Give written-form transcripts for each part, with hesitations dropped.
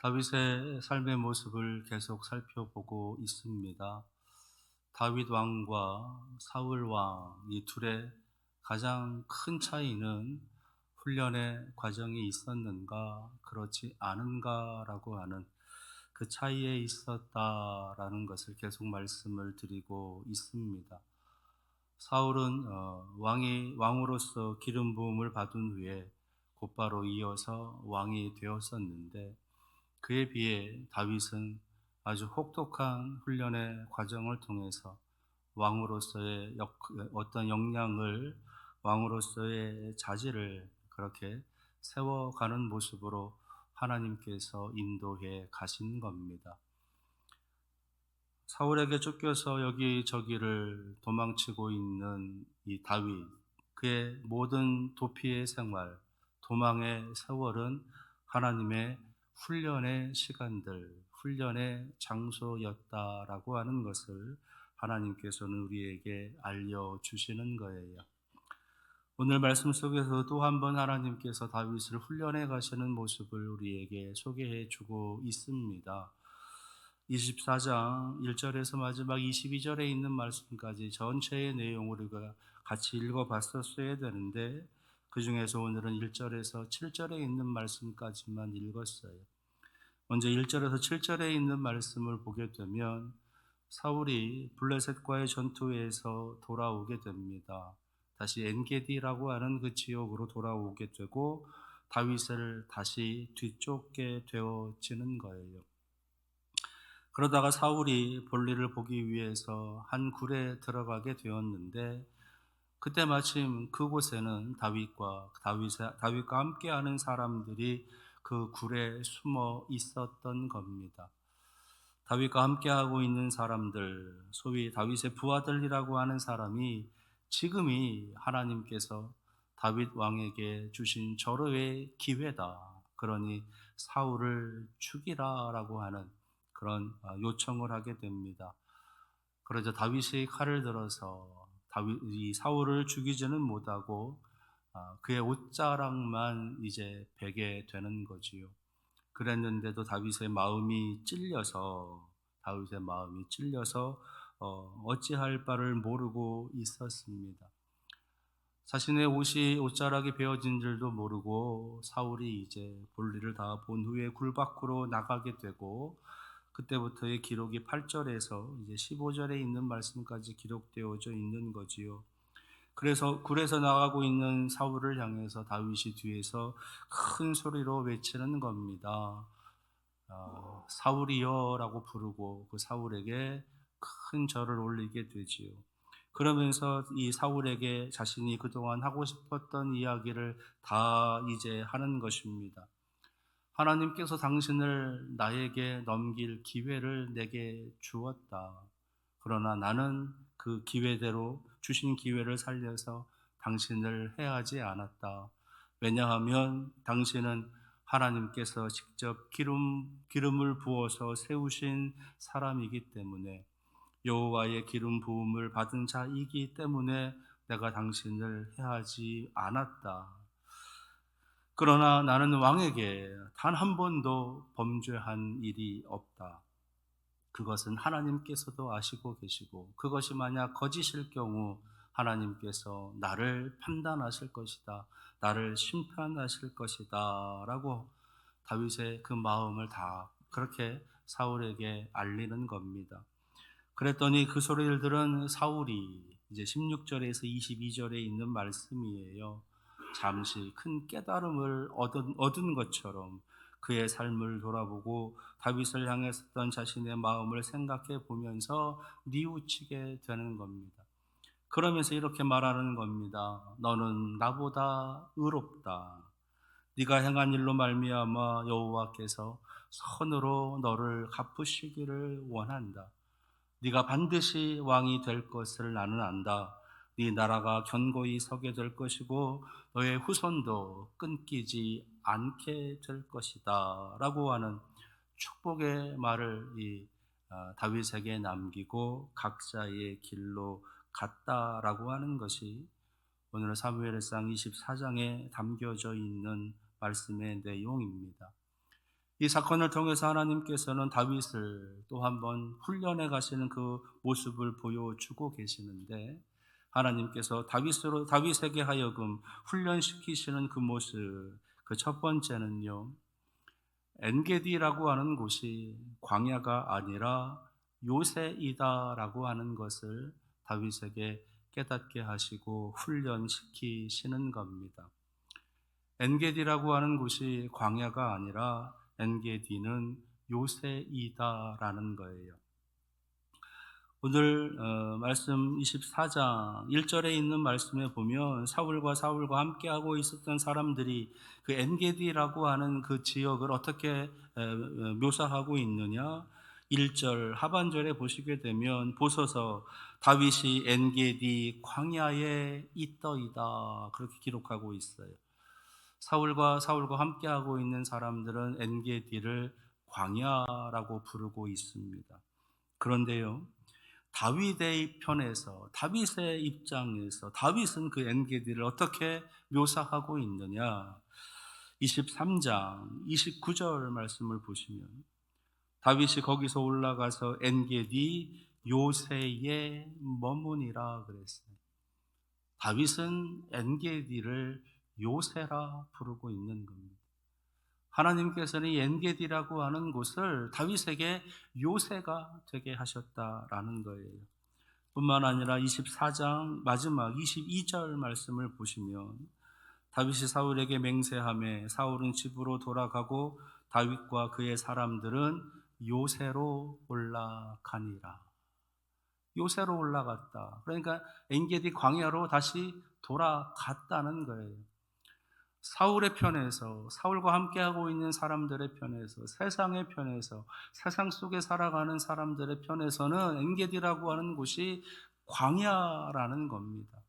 다윗의 삶의 모습을 계속 살펴보고 있습니다. 다윗 왕과 사울 왕 이 둘의 가장 큰 차이는 훈련의 과정이 있었는가 그렇지 않은가라고 하는 그 차이에 있었다라는 것을 계속 말씀을 드리고 있습니다. 사울은 왕으로서 기름 부음을 받은 후에 곧바로 이어서 왕이 되었었는데, 그에 비해 다윗은 아주 혹독한 훈련의 과정을 통해서 왕으로서의 어떤 역량을, 왕으로서의 자질을 그렇게 세워가는 모습으로 하나님께서 인도해 가신 겁니다. 사울에게 쫓겨서 여기저기를 도망치고 있는 이 다윗, 그의 모든 도피의 생활, 도망의 세월은 하나님의 훈련의 시간들, 훈련의 장소였다라고 하는 것을 하나님께서는 우리에게 알려주시는 거예요. 오늘 말씀 속에서 또 한 번 하나님께서 다윗을 훈련해 가시는 모습을 우리에게 소개해 주고 있습니다. 24장 1절에서 마지막 22절에 있는 말씀까지 전체의 내용을 우리가 같이 읽어봤었어야 되는데, 그 중에서 오늘은 1절에서 7절에 있는 말씀까지만 읽었어요. 먼저 1절에서 7절에 있는 말씀을 보게 되면 사울이 블레셋과의 전투에서 돌아오게 됩니다. 다시 엔게디라고 하는 그 지역으로 돌아오게 되고 다윗을 다시 뒤쫓게 되어지는 거예요. 그러다가 사울이 볼일을 보기 위해서 한 굴에 들어가게 되었는데, 그때 마침 그곳에는 다윗과 함께하는 사람들이 그 굴에 숨어 있었던 겁니다. 다윗과 함께하고 있는 사람들, 소위 다윗의 부하들이라고 하는 사람이 지금이 하나님께서 다윗 왕에게 주신 절호의 기회다, 그러니 사울을 죽이라라고 하는 그런 요청을 하게 됩니다. 그러자 다윗이 칼을 들어서 이 사울을 죽이지는 못하고 그의 옷자락만 이제 베게 되는 거지요. 그랬는데도 다윗의 마음이 찔려서 어찌할 바를 모르고 있었습니다. 자신의 옷자락이 베어진 줄도 모르고 사울이 이제 볼일을 다 본 후에 굴 밖으로 나가게 되고, 그때부터의 기록이 8절에서 이제 15절에 있는 말씀까지 기록되어져 있는 거지요. 그래서 굴에서 나가고 있는 사울을 향해서 다윗이 뒤에서 큰 소리로 외치는 겁니다. 사울이여라고 부르고 그 사울에게 큰 절을 올리게 되지요. 그러면서 이 사울에게 자신이 그동안 하고 싶었던 이야기를 다 이제 하는 것입니다. 하나님께서 당신을 나에게 넘길 기회를 내게 주었다. 그러나 나는 그 기회대로 주신 기회를 살려서 당신을 해하지 않았다. 왜냐하면 당신은 하나님께서 직접 기름을 부어서 세우신 사람이기 때문에, 여호와의 기름 부음을 받은 자이기 때문에 내가 당신을 해하지 않았다. 그러나 나는 왕에게 단 한 번도 범죄한 일이 없다. 그것은 하나님께서도 아시고 계시고, 그것이 만약 거짓일 경우 하나님께서 나를 판단하실 것이다, 나를 심판하실 것이다 라고 다윗의 그 마음을 다 그렇게 사울에게 알리는 겁니다. 그랬더니 그 소리를 들은 사울이 이제 16절에서 22절에 있는 말씀이에요. 잠시 큰 깨달음을 얻은 것처럼 그의 삶을 돌아보고 다윗을 향했었던 자신의 마음을 생각해 보면서 뉘우치게 되는 겁니다. 그러면서 이렇게 말하는 겁니다. 너는 나보다 의롭다. 네가 행한 일로 말미암아 여호와께서 선으로 너를 갚으시기를 원한다. 네가 반드시 왕이 될 것을 나는 안다. 네 나라가 견고히 서게 될 것이고 너의 후손도 끊기지 않게 될 것이다 라고 하는 축복의 말을 다윗에게 남기고 각자의 길로 갔다라고 하는 것이 오늘 사무엘상 24장에 담겨져 있는 말씀의 내용입니다. 이 사건을 통해서 하나님께서는 다윗을 또 한 번 훈련해 가시는 그 모습을 보여주고 계시는데, 하나님께서 다윗에게 하여금 훈련시키시는 그 모습, 그 첫 번째는요, 엔게디라고 하는 곳이 광야가 아니라 요새이다라고 하는 것을 다윗에게 깨닫게 하시고 훈련시키시는 겁니다. 엔게디라고 하는 곳이 광야가 아니라 엔게디는 요새이다라는 거예요. 오늘 말씀 24장 1절에 있는 말씀에 보면 사울과 함께하고 있었던 사람들이 그 엔게디라고 하는 그 지역을 어떻게 묘사하고 있느냐, 1절 하반절에 보시게 되면 보소서 다윗이 엔게디 광야에 있더이다, 그렇게 기록하고 있어요. 사울과 함께하고 있는 사람들은 엔게디를 광야라고 부르고 있습니다. 그런데요, 다윗의 편에서, 다윗의 입장에서 다윗은 그 엔게디를 어떻게 묘사하고 있느냐, 23장 29절 말씀을 보시면 다윗이 거기서 올라가서 엔게디 요새에 머무니라 그랬어요. 다윗은 엔게디를 요새라 부르고 있는 겁니다. 하나님께서는 이 엔게디라고 하는 곳을 다윗에게 요새가 되게 하셨다라는 거예요. 뿐만 아니라 24장 마지막 22절 말씀을 보시면 다윗이 사울에게 맹세하며 사울은 집으로 돌아가고 다윗과 그의 사람들은 요새로 올라가니라. 요새로 올라갔다. 그러니까 엔게디 광야로 다시 돌아갔다는 거예요. 사울의 편에서, 사울과 함께하고 있는 사람들의 편에서, 세상의 편에서, 세상 속에 살아가는 사람들의 편에서는 엔게디라고 하는 곳이 광야라는 겁니다.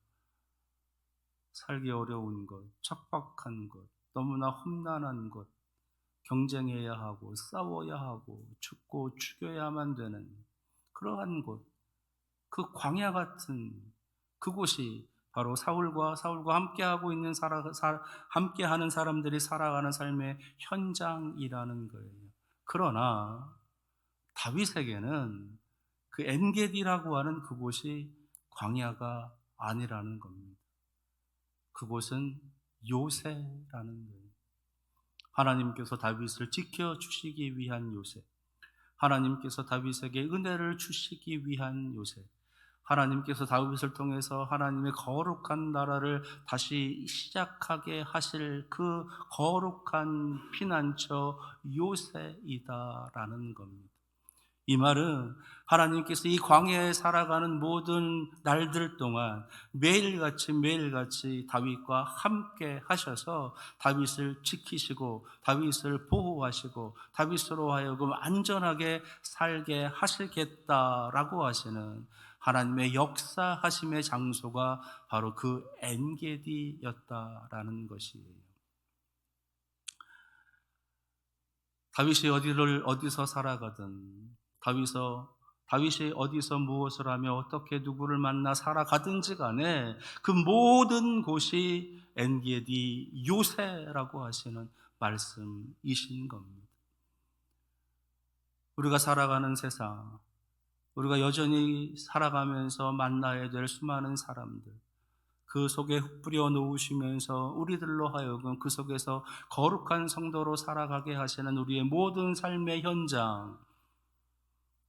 살기 어려운 곳, 척박한 곳, 너무나 험난한 곳, 경쟁해야 하고 싸워야 하고 죽고 죽여야만 되는 그러한 곳, 그 광야 같은 그곳이 바로 사울과 함께하고 있는 함께하는 사람들이 살아가는 삶의 현장이라는 거예요. 그러나 다윗에게는 그 엔게디라고 하는 그곳이 광야가 아니라는 겁니다. 그곳은 요새라는 거예요. 하나님께서 다윗을 지켜주시기 위한 요새, 하나님께서 다윗에게 은혜를 주시기 위한 요새, 하나님께서 다윗을 통해서 하나님의 거룩한 나라를 다시 시작하게 하실 그 거룩한 피난처 요새이다라는 겁니다. 이 말은 하나님께서 이 광야에 살아가는 모든 날들 동안 매일같이 다윗과 함께 하셔서 다윗을 지키시고 다윗을 보호하시고 다윗으로 하여금 안전하게 살게 하시겠다라고 하시는 하나님의 역사하심의 장소가 바로 그 엔게디였다라는 것이에요. 다윗이 어디서 살아가든, 다윗이 어디서 무엇을 하며 어떻게 누구를 만나 살아가든지 간에 그 모든 곳이 엔게디 요새라고 하시는 말씀이신 겁니다. 우리가 살아가는 세상, 우리가 여전히 살아가면서 만나야 될 수많은 사람들, 그 속에 흙 뿌려 놓으시면서 우리들로 하여금 그 속에서 거룩한 성도로 살아가게 하시는 우리의 모든 삶의 현장,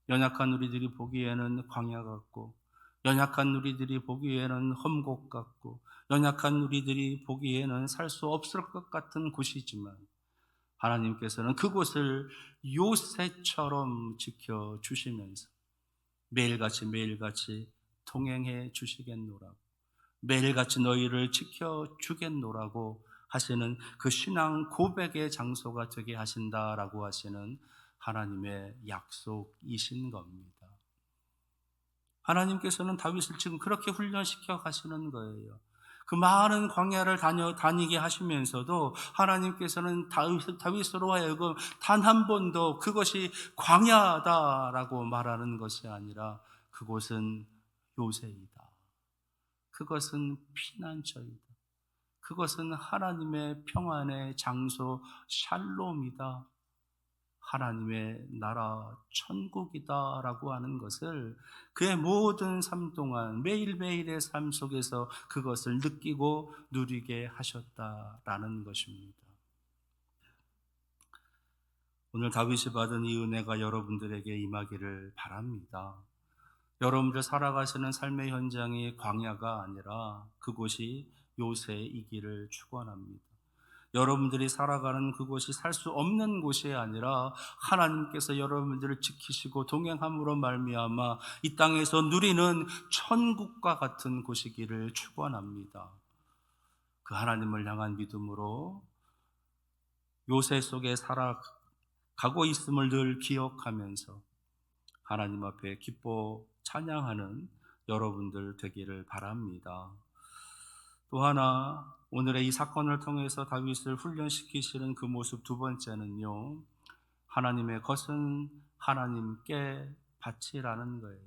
연약한 우리들이 보기에는 광야 같고, 연약한 우리들이 보기에는 험곡 같고, 연약한 우리들이 보기에는 살 수 없을 것 같은 곳이지만 하나님께서는 그곳을 요새처럼 지켜주시면서 매일같이 통행해 주시겠노라고, 매일같이 너희를 지켜주겠노라고 하시는 그 신앙 고백의 장소가 되게 하신다라고 하시는 하나님의 약속이신 겁니다. 하나님께서는 다윗을 지금 그렇게 훈련시켜 가시는 거예요. 그 많은 광야를 다니게 하시면서도 하나님께서는 다윗으로 하여금 단 한 번도 그것이 광야다라고 말하는 것이 아니라 그곳은 요새이다, 그것은 피난처이다, 그것은 하나님의 평안의 장소 샬롬이다 하나님의 나라 천국이다라고 하는 것을 그의 모든 삶 동안 매일매일의 삶 속에서 그것을 느끼고 누리게 하셨다라는 것입니다. 오늘 다윗이 받은 이 은혜가 여러분들에게 임하기를 바랍니다. 여러분들 살아가시는 삶의 현장이 광야가 아니라 그곳이 요새이기를 축원합니다. 여러분들이 살아가는 그곳이 살 수 없는 곳이 아니라 하나님께서 여러분들을 지키시고 동행함으로 말미암아 이 땅에서 누리는 천국과 같은 곳이기를 축원합니다. 그 하나님을 향한 믿음으로 요새 속에 살아가고 있음을 늘 기억하면서 하나님 앞에 기뻐 찬양하는 여러분들 되기를 바랍니다. 또 하나 오늘의 이 사건을 통해서 다윗을 훈련시키시는 그 모습 두 번째는요, 하나님의 것은 하나님께 바치라는 거예요.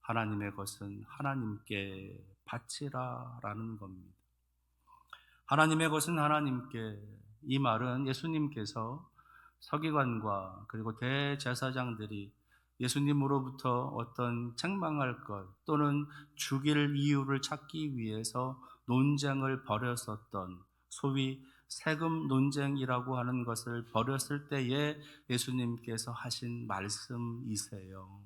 하나님의 것은 하나님께 바치라라는 겁니다. 하나님의 것은 하나님께, 이 말은 예수님께서 서기관과 그리고 대제사장들이 예수님으로부터 어떤 책망할 것 또는 죽일 이유를 찾기 위해서 논쟁을 벌였었던 소위 세금 논쟁이라고 하는 것을 벌였을 때에 예수님께서 하신 말씀이세요.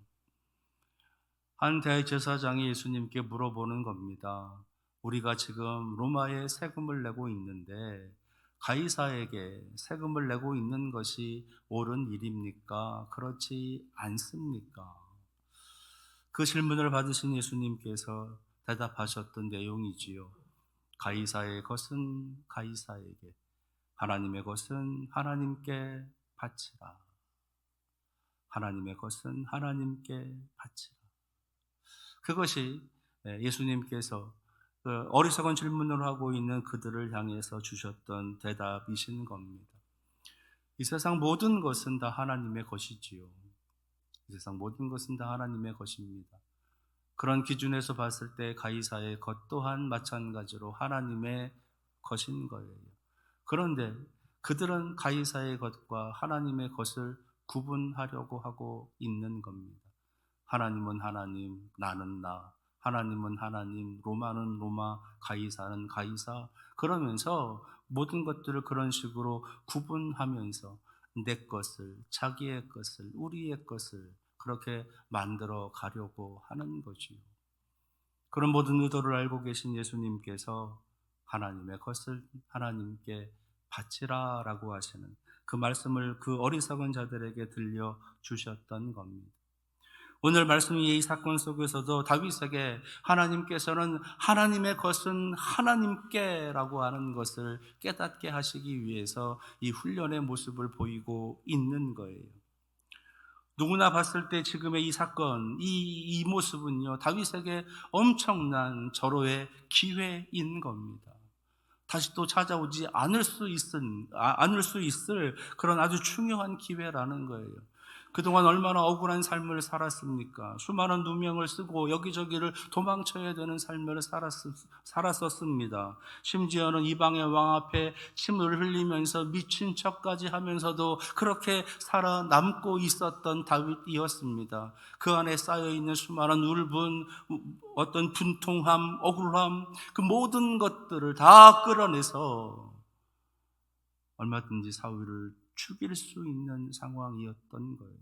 한 대제사장이 예수님께 물어보는 겁니다. 우리가 지금 로마에 세금을 내고 있는데 가이사에게 세금을 내고 있는 것이 옳은 일입니까? 그렇지 않습니까? 그 질문을 받으신 예수님께서 대답하셨던 내용이지요. 가이사의 것은 가이사에게, 하나님의 것은 하나님께 바치라. 하나님의 것은 하나님께 바치라. 그것이 예수님께서 어리석은 질문을 하고 있는 그들을 향해서 주셨던 대답이신 겁니다. 이 세상 모든 것은 다 하나님의 것이지요. 이 세상 모든 것은 다 하나님의 것입니다. 그런 기준에서 봤을 때 가이사의 것 또한 마찬가지로 하나님의 것인 거예요. 그런데 그들은 가이사의 것과 하나님의 것을 구분하려고 하고 있는 겁니다. 하나님은 하나님, 나는 나. 하나님은 하나님, 로마는 로마, 가이사는 가이사. 그러면서 모든 것들을 그런 식으로 구분하면서 내 것을, 자기의 것을, 우리의 것을 그렇게 만들어 가려고 하는 거지요. 그런 모든 의도를 알고 계신 예수님께서 하나님의 것을 하나님께 바치라라고 하시는 그 말씀을 그 어리석은 자들에게 들려주셨던 겁니다. 오늘 말씀 위에 이 사건 속에서도 다윗에게 하나님께서는 하나님의 것은 하나님께라고 하는 것을 깨닫게 하시기 위해서 이 훈련의 모습을 보이고 있는 거예요. 누구나 봤을 때 지금의 이 사건, 이 모습은요, 다윗에게 엄청난 절호의 기회인 겁니다. 다시 또 찾아오지 않을 수 있을 그런 아주 중요한 기회라는 거예요. 그동안 얼마나 억울한 삶을 살았습니까? 수많은 누명을 쓰고 여기저기를 도망쳐야 되는 삶을 살았었습니다. 심지어는 이방의 왕 앞에 침을 흘리면서 미친 척까지 하면서도 그렇게 살아남고 있었던 다윗이었습니다. 그 안에 쌓여있는 수많은 울분, 어떤 분통함, 억울함, 그 모든 것들을 다 끌어내서 얼마든지 사울을 죽일 수 있는 상황이었던 거예요.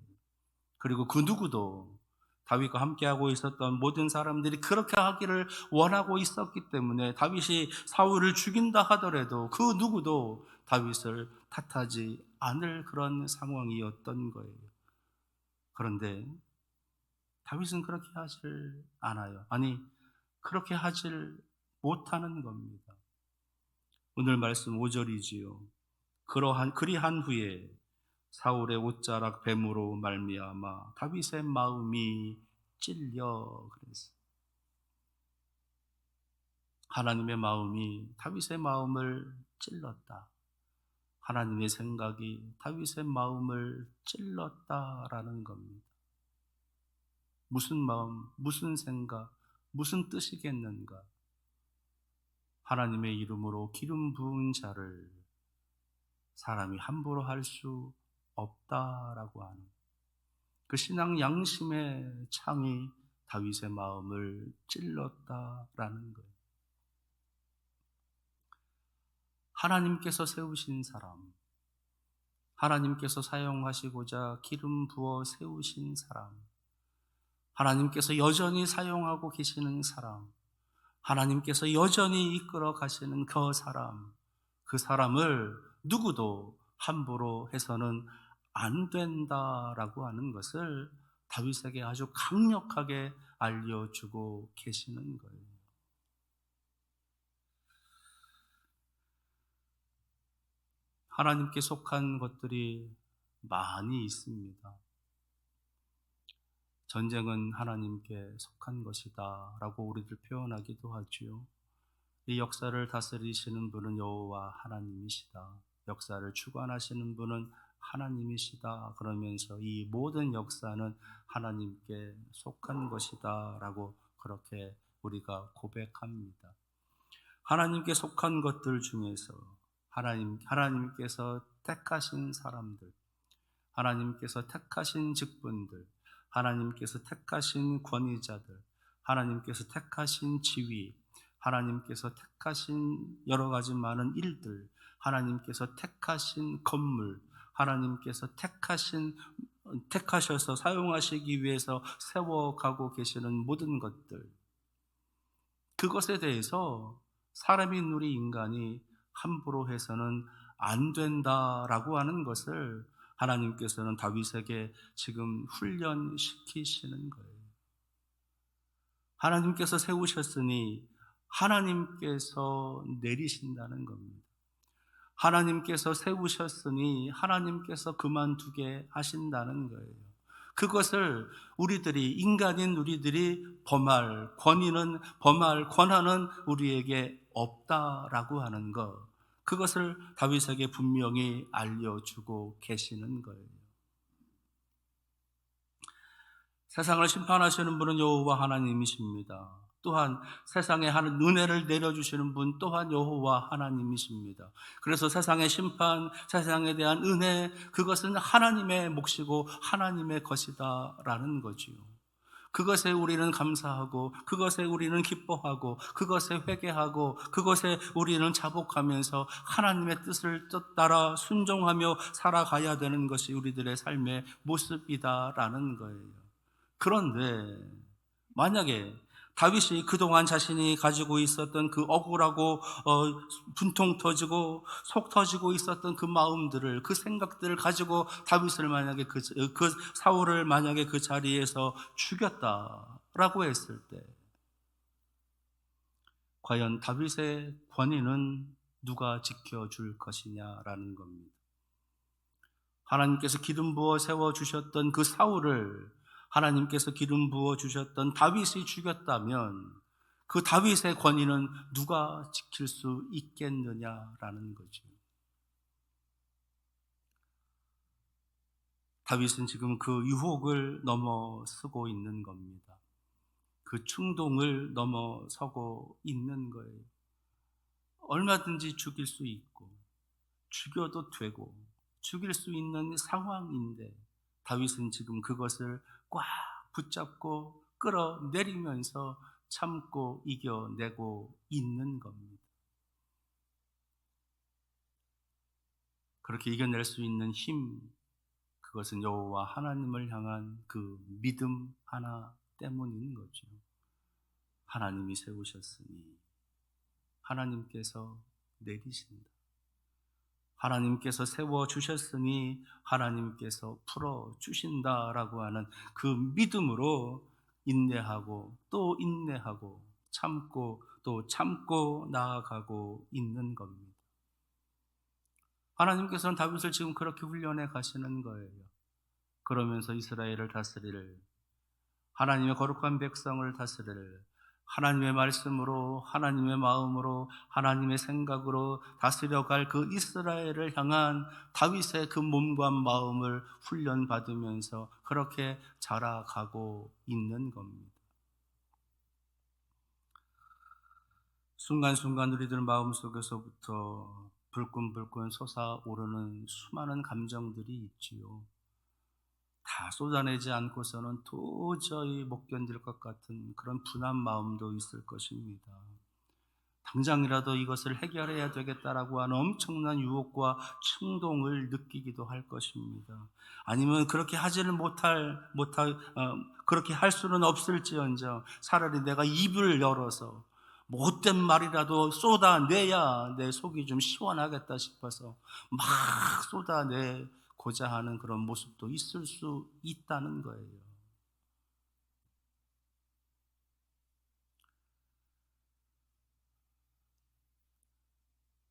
그리고 그 누구도 다윗과 함께하고 있었던 모든 사람들이 그렇게 하기를 원하고 있었기 때문에 다윗이 사울을 죽인다 하더라도 그 누구도 다윗을 탓하지 않을 그런 상황이었던 거예요. 그런데 다윗은 그렇게 하질 않아요. 아니, 그렇게 하질 못하는 겁니다. 오늘 말씀 5절이지요. 그리한 후에 사울의 옷자락 뱀으로 말미암아 다윗의 마음이 찔려 그랬어요. 하나님의 마음이 다윗의 마음을 찔렀다. 하나님의 생각이 다윗의 마음을 찔렀다라는 겁니다. 무슨 마음, 무슨 생각, 무슨 뜻이겠는가? 하나님의 이름으로 기름 부은 자를 사람이 함부로 할 수 없다라고 하는 그 신앙 양심의 창이 다윗의 마음을 찔렀다라는 거예요. 하나님께서 세우신 사람, 하나님께서 사용하시고자 기름 부어 세우신 사람, 하나님께서 여전히 사용하고 계시는 사람, 하나님께서 여전히 이끌어 가시는 그 사람을 누구도 함부로 해서는 안 된다라고 하는 것을 다윗에게 아주 강력하게 알려주고 계시는 거예요. 하나님께 속한 것들이 많이 있습니다. 전쟁은 하나님께 속한 것이다 라고 우리들 표현하기도 하지요. 이 역사를 다스리시는 분은 여호와 하나님이시다. 역사를 주관하시는 분은 하나님이시다. 그러면서 이 모든 역사는 하나님께 속한 것이다 라고 그렇게 우리가 고백합니다. 하나님께 속한 것들 중에서 하나님께서 택하신 사람들, 하나님께서 택하신 직분들, 하나님께서 택하신 권위자들, 하나님께서 택하신 지위, 하나님께서 택하신 여러 가지 많은 일들, 하나님께서 택하신 건물, 하나님께서 택하셔서 사용하시기 위해서 세워가고 계시는 모든 것들, 그것에 대해서 사람인 우리 인간이 함부로 해서는 안 된다라고 하는 것을 하나님께서는 다윗에게 지금 훈련시키시는 거예요. 하나님께서 세우셨으니 하나님께서 내리신다는 겁니다. 하나님께서 세우셨으니 하나님께서 그만두게 하신다는 거예요. 그것을 인간인 우리들이 범할 권한은 우리에게 없다라고 하는 것, 그것을 다윗에게 분명히 알려주고 계시는 거예요. 세상을 심판하시는 분은 여호와 하나님이십니다. 또한 세상에 하는 은혜를 내려주시는 분 또한 여호와 하나님이십니다. 그래서 세상의 심판, 세상에 대한 은혜, 그것은 하나님의 몫이고 하나님의 것이다라는 거지요. 그것에 우리는 감사하고, 그것에 우리는 기뻐하고, 그것에 회개하고, 그것에 우리는 자복하면서 하나님의 뜻을 따라 순종하며 살아가야 되는 것이 우리들의 삶의 모습이다라는 거예요. 그런데 만약에 다윗이 그동안 자신이 가지고 있었던 그 억울하고 분통 터지고 속 터지고 있었던 그 마음들을, 그 생각들을 가지고 다윗을 만약에 그 사울을 만약에 그 자리에서 죽였다라고 했을 때, 과연 다윗의 권위는 누가 지켜줄 것이냐라는 겁니다. 하나님께서 기름 부어 세워주셨던 그 사울을 하나님께서 기름 부어 주셨던 다윗이 죽였다면 그 다윗의 권위는 누가 지킬 수 있겠느냐라는 거죠. 다윗은 지금 그 유혹을 넘어서고 있는 겁니다. 그 충동을 넘어서고 있는 거예요. 얼마든지 죽일 수 있고 죽여도 되고 죽일 수 있는 상황인데 다윗은 지금 그것을 꽉 붙잡고 끌어내리면서 참고 이겨내고 있는 겁니다. 그렇게 이겨낼 수 있는 힘, 그것은 여호와 하나님을 향한 그 믿음 하나 때문인 거죠. 하나님이 세우셨으니 하나님께서 내리신다. 하나님께서 세워주셨으니 하나님께서 풀어주신다라고 하는 그 믿음으로 인내하고 또 인내하고 참고 또 참고 나아가고 있는 겁니다. 하나님께서는 다윗을 지금 그렇게 훈련해 가시는 거예요. 그러면서 이스라엘을 다스릴, 하나님의 거룩한 백성을 다스릴, 하나님의 말씀으로, 하나님의 마음으로, 하나님의 생각으로 다스려갈 그 이스라엘을 향한 다윗의 그 몸과 마음을 훈련받으면서 그렇게 자라가고 있는 겁니다. 순간순간 우리들 마음속에서부터 불끈불끈 솟아오르는 수많은 감정들이 있지요. 다 쏟아내지 않고서는 도저히 못 견딜 것 같은 그런 분한 마음도 있을 것입니다. 당장이라도 이것을 해결해야 되겠다라고 하는 엄청난 유혹과 충동을 느끼기도 할 것입니다. 아니면 그렇게 하지는 그렇게 할 수는 없을지언정 차라리 내가 입을 열어서 못된 말이라도 쏟아내야 내 속이 좀 시원하겠다 싶어서 막 쏟아내고자 하는 그런 모습도 있을 수 있다는 거예요.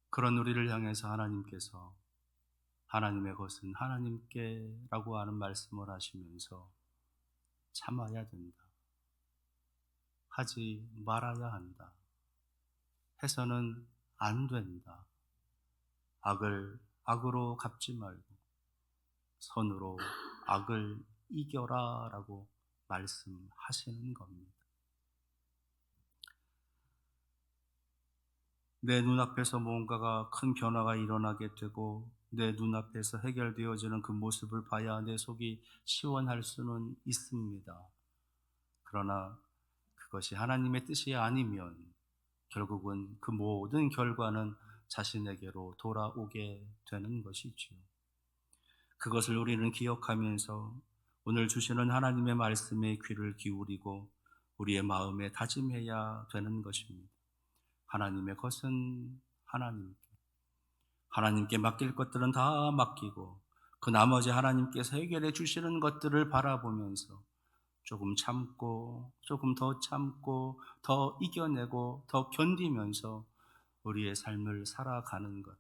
그런 우리를 향해서 하나님께서 하나님의 것은 하나님께라고 하는 말씀을 하시면서 참아야 된다. 하지 말아야 한다. 해서는 안 된다. 악을 악으로 갚지 말고 선으로 악을 이겨라 라고 말씀하시는 겁니다. 내 눈앞에서 뭔가가 큰 변화가 일어나게 되고 내 눈앞에서 해결되어지는 그 모습을 봐야 내 속이 시원할 수는 있습니다. 그러나 그것이 하나님의 뜻이 아니면 결국은 그 모든 결과는 자신에게로 돌아오게 되는 것이지요. 그것을 우리는 기억하면서 오늘 주시는 하나님의 말씀에 귀를 기울이고 우리의 마음에 다짐해야 되는 것입니다. 하나님의 것은 하나님께 맡길 것들은 다 맡기고 그 나머지 하나님께서 해결해 주시는 것들을 바라보면서 조금 참고 조금 더 참고 더 이겨내고 더 견디면서 우리의 삶을 살아가는 것,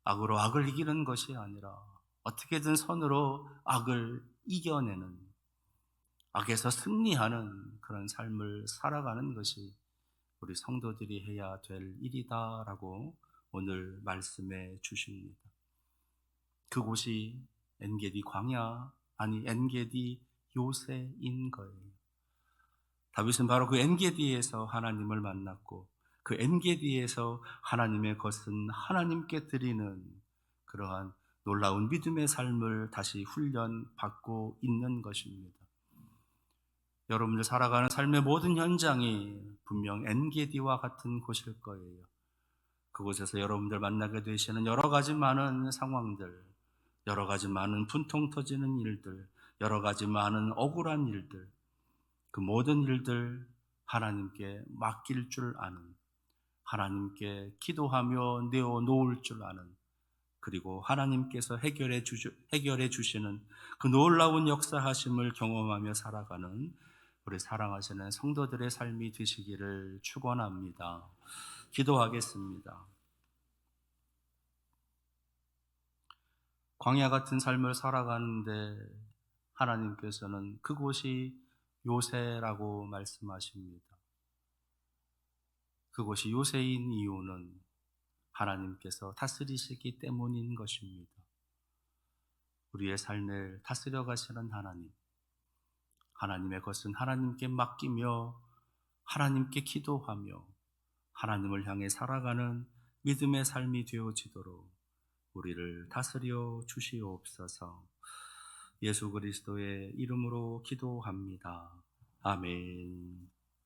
악으로 악을 이기는 것이 아니라 어떻게든 선으로 악을 이겨내는, 악에서 승리하는 그런 삶을 살아가는 것이 우리 성도들이 해야 될 일이다라고 오늘 말씀해 주십니다. 그곳이 엔게디 광야, 아니 엔게디 요새인 거예요. 다윗은 바로 그 엔게디에서 하나님을 만났고 그 엔게디에서 하나님의 것은 하나님께 드리는 그러한 놀라운 믿음의 삶을 다시 훈련받고 있는 것입니다. 여러분들 살아가는 삶의 모든 현장이 분명 엔게디와 같은 곳일 거예요. 그곳에서 여러분들 만나게 되시는 여러 가지 많은 상황들, 여러 가지 많은 분통 터지는 일들, 여러 가지 많은 억울한 일들, 그 모든 일들 하나님께 맡길 줄 아는, 하나님께 기도하며 내어놓을 줄 아는, 그리고 하나님께서 해결해 주시는 그 놀라운 역사하심을 경험하며 살아가는 우리 사랑하시는 성도들의 삶이 되시기를 축원합니다. 기도하겠습니다. 광야 같은 삶을 살아가는데 하나님께서는 그곳이 요새라고 말씀하십니다. 그곳이 요새인 이유는 하나님께서 다스리시기 때문인 것입니다. 우리의 삶을 다스려 가시는 하나님, 하나님의 것은 하나님께 맡기며 하나님께 기도하며 하나님을 향해 살아가는 믿음의 삶이 되어지도록 우리를 다스려 주시옵소서. 예수 그리스도의 이름으로 기도합니다. 아멘.